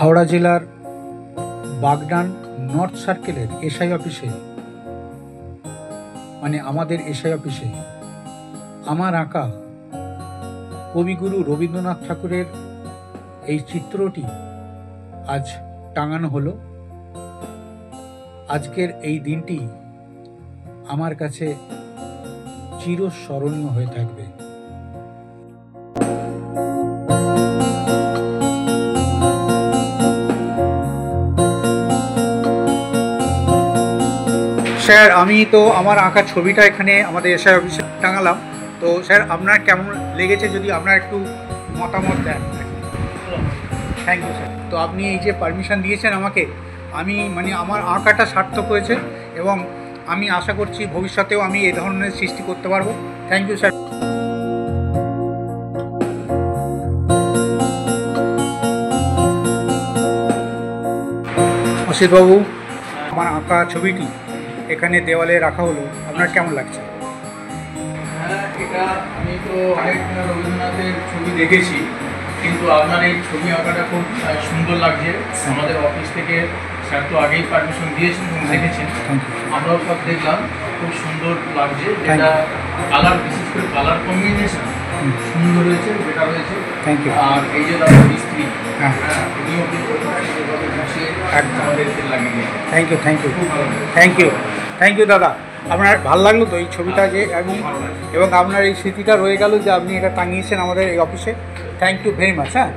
হাওড়া জেলার বাগনান নর্থ সার্কেলের এসআই অফিসে, মানে আমাদের এসআই অফিসে আমার আঁকা কবিগুরু রবীন্দ্রনাথ ঠাকুরের এই চিত্রটি আজ টাঙানো হলো। আজকের এই দিনটি আমার কাছে চিরস্মরণীয় হয়ে থাকবে। স্যার, আমি তো আমার আঁকা ছবিটা এখানে আমাদের এসআই অফিসে টাঙালাম। তো স্যার, আপনার কেমন লেগেছে যদি আপনার একটু মতামত দেন। Thank you sir. তো আপনি এই যে পারমিশন দিয়েছেন আমাকে, আমি আমার আঁকাটা সার্থক হয়েছে এবং আমি আশা করছি ভবিষ্যতেও আমি এই ধরনের সৃষ্টি করতে পারবো। Thank you sir. অসিতবাবু, আমার আঁকা ছবিটি এখানে দেওয়ালে রাখা হলো, আপনার কেমন লাগছে? হ্যাঁ, এটা আমি তো অনেক রবীন্দ্রনাথের ছবি দেখেছি, কিন্তু আপনার এই ছবি আঁকাটা খুব সুন্দর লাগছে। আমাদের অফিস থেকে স্যার তো আগেই পারমিশন দিয়েছেন এবং দেখেছেন, আমরাও সব দেখলাম, খুব সুন্দর লাগছে। যেটা কালার, বিশেষ করে কালার কম্বিনেশন সুন্দর হয়েছে, বেটার হয়েছে। Thank you. আর এই যে দাদা মিস্ত্রি, হ্যাঁ, উনিও কিন্তু সেভাবে গুছিয়ে আমাদেরকে লাগিয়ে দিয়েছে। থ্যাংক ইউ, থ্যাংক ইউ, খুব ভালো থ্যাংক ইউ, থ্যাংক ইউ দাদা। আপনার ভালো লাগলো তো এই ছবিটা যে আমি, এবং আপনার এই স্মৃতিটা রয়ে গেল যে আপনি এটা টাঙিয়েছেন আমাদের এই অফিসে। Thank you very much. হ্যাঁ।